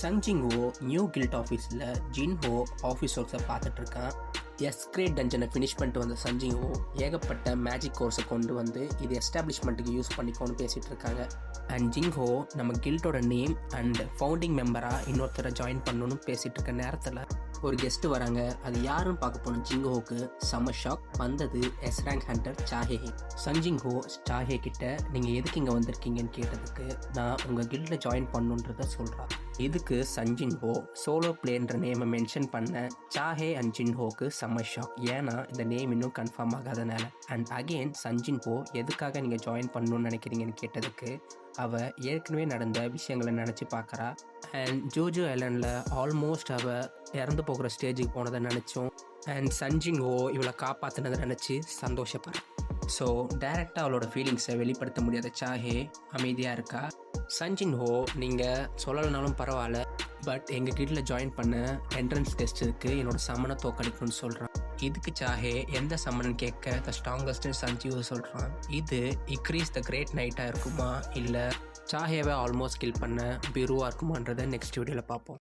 Sangh ஜிங்ஹோ new guilt ஆஃபீஸில் ஜின்ஹோ office ஒர்க்ஸை பார்த்துட்டு இருக்கான். எஸ்கிரேட் டஞ்சனை ஃபினிஷ் பண்ணிட்டு வந்த சங் ஜிங்ஹோ ஏகப்பட்ட மேஜிக் கோர்ஸை கொண்டு வந்து இது எஸ்டாப்ளிஷ்மெண்ட்டுக்கு யூஸ் பண்ணிக்கோன்னு பேசிகிட்டு இருக்காங்க. அண்ட் ஜிங்ஹோ நம்ம கில்ட்டோட நேம் அண்ட் ஃபவுண்டிங் மெம்பராக இன்னொருத்தரை ஜாயின் பண்ணணும்னு பேசிகிட்டு இருக்க நேரத்தில் ஒரு கெஸ்ட்டு வராங்க. அது யாருன்னு பார்க்க போனோம். ஜிங்ஹோக்கு செம ஷாக். வந்தது எஸ் ரேங்க் ஹண்டர் சாஹே. சங் ஜிங்ஹோ சாஹே கிட்ட நீங்கள் எதுக்கு இங்கே வந்திருக்கீங்கன்னு கேட்டதுக்கு நான் உங்கள் கில்டில் ஜாயின் பண்ணுன்றத சொல்கிறான். இதுக்கு சங் ஜிங்ஹோ சோலோ பிளேன்ற நேமை மென்ஷன் பண்ண சாஹே அண்ட் ஜின்ஹோக்கு செம்ம ஷாக். ஏன்னா இந்த நேம் இன்னும் கன்ஃபார்ம் ஆகாதனால. அண்ட் அகெயின் சங் ஜின்ஹோ எதுக்காக நீங்கள் ஜாயின் பண்ணணும்னு நினைக்கிறீங்கன்னு கேட்டதுக்கு அவள் ஏற்கனவே நடந்த விஷயங்களை நினச்சி பார்க்குறா. அண்ட் ஜோஜோ ஐலண்டில் ஆல்மோஸ்ட் அவள் இறந்து போகிற ஸ்டேஜுக்கு போனதை நினச்சோம். அண்ட் சங் ஜின்ஹோ இவளை காப்பாற்றினதை நினச்சி சந்தோஷப்படுறேன். ஸோ டைரெக்டாக அவளோட ஃபீலிங்ஸை வெளிப்படுத்த முடியாத சாஹே அமைதியாக இருக்கா. சங் ஜின்ஹோ நீங்கள் சொல்லலைனாலும் பரவாயில்ல, பட் எங்கள் கில்டில் ஜாயின் பண்ண என்ட்ரன்ஸ் டெஸ்ட் இருக்குது, என்னோட சம்மனை தோக்கடிக்கணும்னு சொல்கிறான். இதுக்கு சாஹே எந்த சம்மன் கேட்க த ஸ்ட்ராங்கஸ்ட்னு சங் ஜின்ஹோ சொல்கிறான். இது இக்ரீஸ் த கிரேட் நைட்டாக இருக்குமா இல்லை சாஹேவை ஆல்மோஸ்ட் கில் பண்ண பிருவாக இருக்குமான்றதை நெக்ஸ்ட் வீடியோவில் பார்ப்போம்.